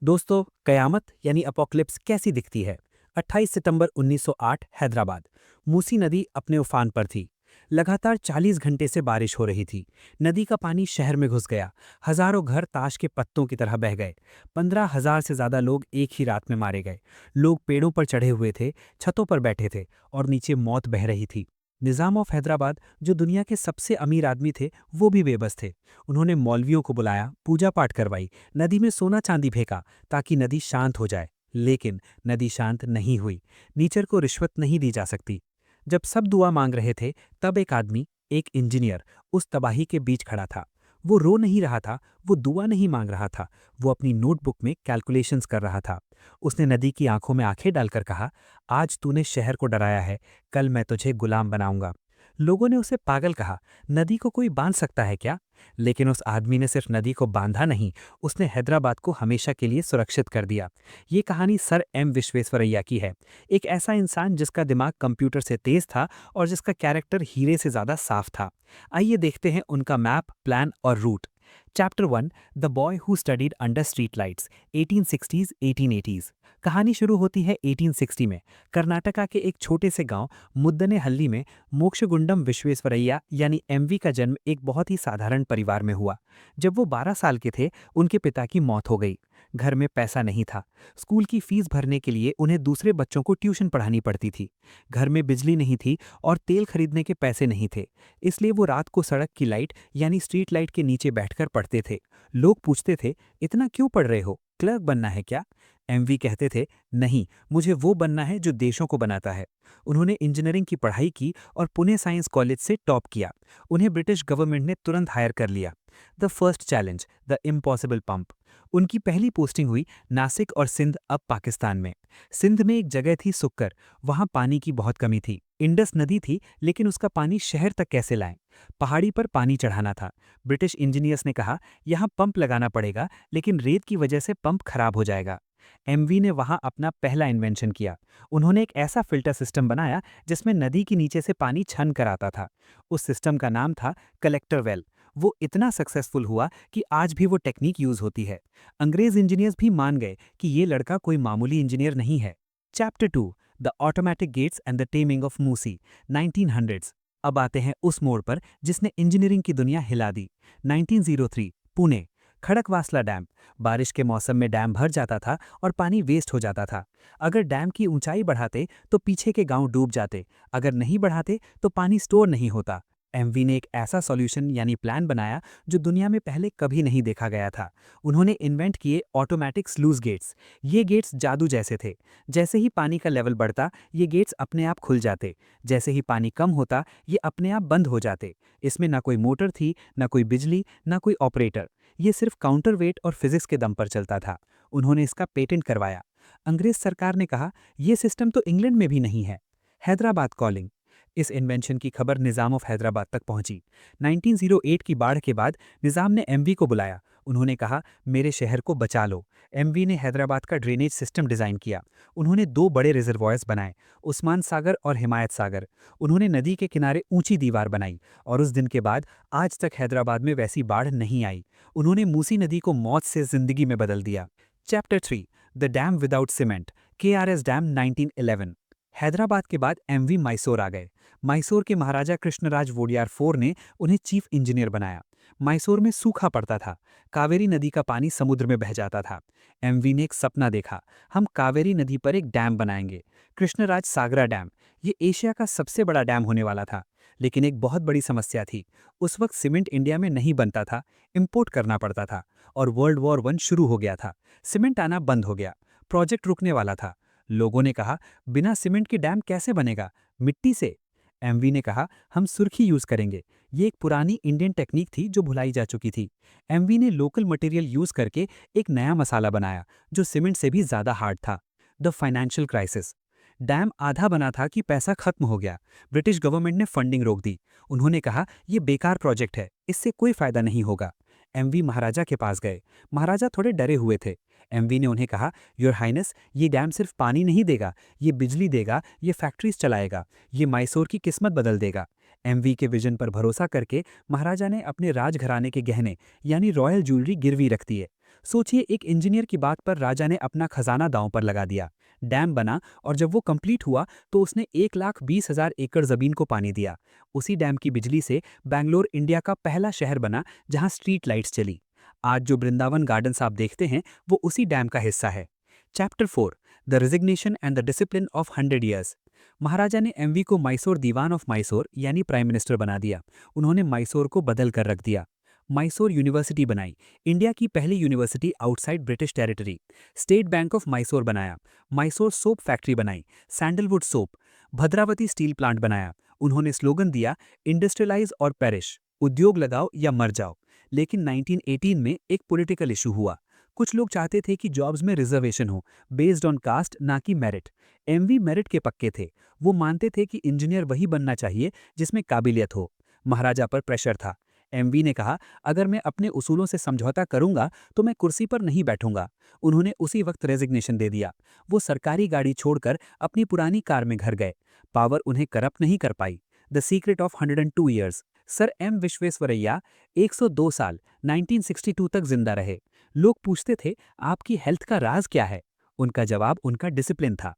दोस्तों, कयामत यानी अपोकलिप्स कैसी दिखती है? 28 सितंबर 1908 हैदराबाद। मूसी नदी अपने उफान पर थी। लगातार 40 घंटे से बारिश हो रही थी। नदी का पानी शहर में घुस गया। हजारों घर ताश के पत्तों की तरह बह गए। 15,000 से ज्यादा लोग एक ही रात में मारे गए। लोग पेड़ों पर चढ़े हुए थे, छतों पर बैठे थे और नीचे मौत बह रही थी। निजाम ऑफ हैदराबाद, जो दुनिया के सबसे अमीर आदमी थे, वो भी बेबस थे। उन्होंने मौलवियों को बुलाया, पूजा पाठ करवाई, नदी में सोना चांदी फेंका ताकि नदी शांत हो जाए। लेकिन नदी शांत नहीं हुई। नीचर को रिश्वत नहीं दी जा सकती। जब सब दुआ मांग रहे थे, तब एक आदमी, एक इंजीनियर, उस तबाही के बीच खड़ा था। वो रो नहीं रहा था, वो दुआ नहीं मांग रहा था, वो अपनी नोटबुक में कैलकुलेशंस कर रहा था। उसने नदी की आंखों में आंखें डालकर कहा, आज तूने शहर को डराया है, कल मैं तुझे गुलाम बनाऊंगा। लोगों ने उसे पागल कहा, नदी को कोई बांध सकता है क्या? लेकिन उस आदमी ने सिर्फ नदी को बांधा नहीं, उसने हैदराबाद को हमेशा के लिए सुरक्षित कर दिया। ये कहानी सर एम विश्वेश्वरैया की है। एक ऐसा इंसान जिसका दिमाग कंप्यूटर से तेज था और जिसका कैरेक्टर हीरे से ज्यादा साफ था। आइए देखते हैं उनका मैप, प्लान और route. Chapter 1, the boy who studied under street lights, 1860s 1880s। कहानी शुरू होती है 1860 में। कर्नाटका के एक छोटे से गांव मुद्दनेहल्ली में मोक्षगुंडम विश्वेश्वरैया यानी एमवी का जन्म एक बहुत ही साधारण परिवार में हुआ। जब वो 12 साल के थे, उनके पिता की मौत हो गई। घर में पैसा नहीं था। स्कूल की फीस भरने के लिए उन्हें दूसरे बच्चों को ट्यूशन पढ़ानी पड़ती थी। घर में बिजली नहीं थी और तेल खरीदने के पैसे नहीं थे। इसलिए वो रात को सड़क की लाइट यानी स्ट्रीट लाइट के नीचे बैठकर पढ़ते थे। लोग पूछते थे, इतना क्यों पढ़ रहे हो, क्लर्क बनना है क्या? एमवी कहते थे, नहीं, मुझे वो बनना है जो देशों को बनाता है। उन्होंने इंजीनियरिंग की पढ़ाई की और पुणे साइंस कॉलेज से टॉप किया। उन्हें ब्रिटिश गवर्नमेंट ने तुरंत हायर कर लिया। The first challenge, the impossible pump. उनकी पहली पोस्टिंग हुई नासिक और सिंध, अब पाकिस्तान में। सिंध में एक जगह थी सुक्कर। वहां पानी की बहुत कमी थी। इंडस नदी थी, लेकिन उसका पानी शहर तक कैसे लाएं? पहाड़ी पर पानी चढ़ाना था। ब्रिटिश इंजीनियर्स ने कहा, यहाँ पंप लगाना पड़ेगा, लेकिन रेत की वजह से पंप खराब हो जाएगा। एमवी ने वहां अपना पहला इन्वेंशन किया। उन्होंने एक ऐसा फिल्टर सिस्टम बनाया जिसमें नदी के नीचे से पानी छन कर आता था। उस सिस्टम का नाम था कलेक्टर वेल। वो इतना सक्सेसफुल हुआ कि आज भी वो टेक्निक यूज होती है। अंग्रेज इंजीनियर्स भी मान गए कि ये लड़का कोई मामूली इंजीनियर नहीं है। Chapter 2, the automatic gates and the taming of Musi, 1900s। अब आते हैं उस मोड़ पर जिसने इंजीनियरिंग की दुनिया हिला दी। 1903, पुणे। खड़कवासला डैम। बारिश के मौसम में डैम भर जाता था और पानी वेस्ट हो जाता था। अगर डैम की ऊंचाई बढ़ाते तो पीछे के गांव डूब जाते, अगर नहीं बढ़ाते तो पानी स्टोर नहीं होता। एमवी ने एक ऐसा सॉल्यूशन यानी प्लान बनाया जो दुनिया में पहले कभी नहीं देखा गया था। उन्होंने इन्वेंट किए ऑटोमेटिक स्लूज गेट्स। ये गेट्स जादू जैसे थे। जैसे ही पानी का लेवल बढ़ता, ये गेट्स अपने आप खुल जाते। जैसे ही पानी कम होता, ये अपने आप बंद हो जाते। इसमें ना कोई मोटर थी, ना कोई बिजली, ना कोई ऑपरेटर। ये सिर्फ काउंटर वेट और फिजिक्स के दम पर चलता था। उन्होंने इसका पेटेंट करवाया। अंग्रेज सरकार ने कहा, यह सिस्टम तो इंग्लैंड में भी नहीं है। हैदराबाद कॉलिंग। इस इन्वेंशन की खबर निजाम ऑफ हैदराबाद तक पहुंची। 1908 की बाढ़ के बाद निजाम ने एमवी को बुलाया। उन्होंने कहा, मेरे शहर को बचा लो। एमवी ने हैदराबाद का ड्रेनेज सिस्टम डिजाइन किया। उन्होंने दो बड़े रिजर्वॉयर्स बनाए, उस्मान सागर और हिमायत सागर। उन्होंने नदी के किनारे ऊंची दीवार बनाई और उस दिन के बाद आज तक हैदराबाद में वैसी बाढ़ नहीं आई। उन्होंने मूसी नदी को मौत से जिंदगी में बदल दिया। Chapter 3, the dam without cement, KRS dam, 1911। Hyderabad के बाद एमवी मैसूर आ गए। मैसूर के महाराजा कृष्णराज वोडियार 4 ने उन्हें चीफ इंजीनियर बनाया। मैसूर में सूखा पड़ता था। कावेरी नदी का पानी समुद्र में बह जाता था। एमवी ने एक सपना देखा, हम कावेरी नदी पर एक डैम बनाएंगे, कृष्णराज सागरा डैम। ये एशिया का सबसे बड़ा डैम होने वाला था। लेकिन एक बहुत बड़ी समस्या थी। उस वक्त सीमेंट इंडिया में नहीं बनता था, इंपोर्ट करना पड़ता था। और वर्ल्ड वॉर 1 शुरू हो गया था। सीमेंट आना बंद हो गया। प्रोजेक्ट रुकने वाला था। लोगों ने कहा, बिना सीमेंट की डैम कैसे बनेगा, मिट्टी से? एमवी ने कहा, हम सुर्खी यूज करेंगे। ये एक पुरानी इंडियन टेक्निक थी जो भुलाई जा चुकी थी। एमवी ने लोकल मटेरियल यूज करके एक नया मसाला बनाया जो सीमेंट से भी ज्यादा हार्ड था। The financial crisis. डैम आधा बना था कि पैसा खत्म हो गया। ब्रिटिश गवर्नमेंट ने फंडिंग रोक दी। उन्होंने कहा, यह बेकार प्रोजेक्ट है, इससे कोई फायदा नहीं होगा। एमवी महाराजा के पास गए। महाराजा थोड़े डरे हुए थे। एमवी ने उन्हें कहा, योर हाइनेस, ये डैम सिर्फ पानी नहीं देगा, ये बिजली देगा, ये फैक्ट्रीज चलाएगा, ये मैसूर की किस्मत बदल देगा। एमवी के विजन पर भरोसा करके महाराजा ने अपने राजघराने के गहने यानी रॉयल ज्वेलरी गिरवी रख दिए। सोचिए, एक इंजीनियर की बात पर राजा ने अपना खजाना दांव पर लगा दिया। डैम बना और जब वो कंप्लीट हुआ तो उसने 1,20,000 एकड़ जमीन को पानी दिया। उसी डैम की बिजली से बैंगलोर इंडिया का पहला शहर बना जहां स्ट्रीट लाइट्स चली। आज जो वृंदावन गार्डन्स आप देखते हैं वो उसी डैम का हिस्सा है। Chapter 4, the resignation and the discipline of 100 years. Maharaja ने एमवी को मैसूर दीवान ऑफ मैसूर यानी प्राइम मिनिस्टर बना दिया। उन्होंने मैसूर को बदल कर रख दिया। मैसूर यूनिवर्सिटी बनाई, इंडिया की पहली university outside British territory. State bank of Mysore बनाया। मैसूर सोप फैक्ट्री बनाई, sandalwood soap. Bhadravati steel plant बनाया। उन्होंने स्लोगन दिया, इंडस्ट्रियलाइज और पेरिश, उद्योग लगाओ या मर जाओ। लेकिन 1918 में एक पॉलिटिकल इशू हुआ। कुछ लोग चाहते थे कि जॉब्स में रिजर्वेशन हो, बेस्ड ऑन कास्ट ना कि मेरिट। एमवी मेरिट के पक्के थे। वो मानते थे कि इंजीनियर वही बनना चाहिए जिसमें काबिलियत हो। महाराजा पर प्रेशर था। एमवी ने कहा, अगर मैं अपने उसूलों से समझौता करूंगा तो मैं कुर्सी पर नहीं बैठूंगा। उन्होंने उसी वक्त रेजिग्नेशन दे दिया। वो सरकारी गाड़ी छोड़कर अपनी पुरानी कार में घर गए। पावर उन्हें करप्ट नहीं कर पाई। The secret of 102 years. Sir M Visvesvaraya 102 साल 1962 तक जिंदा रहे। लोग पूछते थे, आपकी हेल्थ का राज क्या है? उनका जवाब उनका डिसिप्लिन था।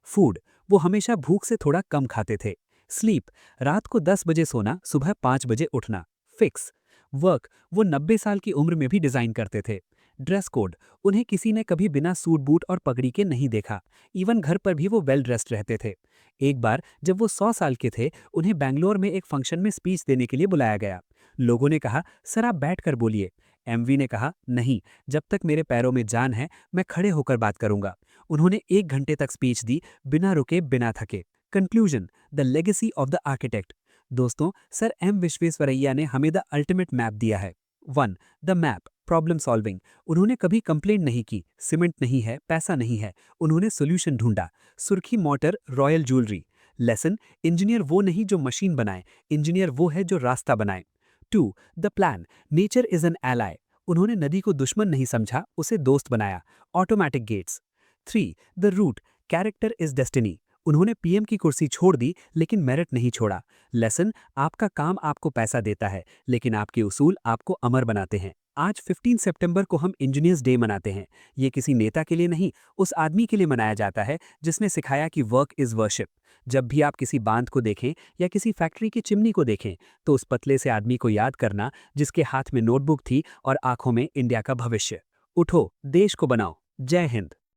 फूड, वो हमेशा भूख से थोड़ा कम खाते थे। स्लीप, रात को 10 बजे सोना, सुबह 5 बजे उठना। फिक्स। वर्क, वो 90 साल की उम्र में भी डिजाइन करते थे। ड्रेस कोड, उन्हें किसी ने कभी बिना सूट बूट और पगड़ी के नहीं देखा। इवन घर पर भी वो वेल ड्रेस्ड रहते थे। एक बार जब वो 100 साल के थे, उन्हें बैंगलोर में एक फंक्शन में स्पीच देने के लिए बुलाया गया। लोगों ने कहा, सर आप बैठकर बोलिए। एमवी ने कहा, नहीं, जब तक मेरे पैरों में जान है मैं खड़े होकर बात करूंगा। उन्होंने 1 घंटे तक स्पीच दी, बिना रुके बिना थके। Conclusion, the legacy of the architect. दोस्तों, सर एम विश्वेश्वरैया ने हमें द अल्टीमेट मैप दिया है। 1, द मैप, प्रॉब्लम सॉल्विंग। उन्होंने कभी कंप्लेंट नहीं की, सीमेंट नहीं है, पैसा नहीं है, उन्होंने सोल्यूशन ढूंढा। सुर्खी motor, royal jewellery. Lesson, engineer वो नहीं जो मशीन बनाए, इंजीनियर वो है जो रास्ता बनाए। 2, the plan, nature is an ally. उन्होंने नदी को दुश्मन नहीं समझा, उसे दोस्त बनाया। Automatic gates. 3, the route, character is destiny. उन्होंने पीएम की कुर्सी छोड़ दी लेकिन मेरिट नहीं छोड़ा। लेसन, आपका काम आपको पैसा देता है लेकिन आपके उसूल आपको अमर बनाते हैं। आज 15 सितंबर को हम इंजीनियर्स डे मनाते हैं। ये किसी नेता के लिए नहीं, उस आदमी के लिए मनाया जाता है जिसने सिखाया कि वर्क इज वर्शिप। जब भी आप किसी बांध को देखें या किसी फैक्ट्री की चिमनी को देखें तो उस पतले से आदमी को याद करना जिसके हाथ में नोटबुक थी और आंखों में इंडिया का भविष्य। उठो, देश को बनाओ। जय हिंद।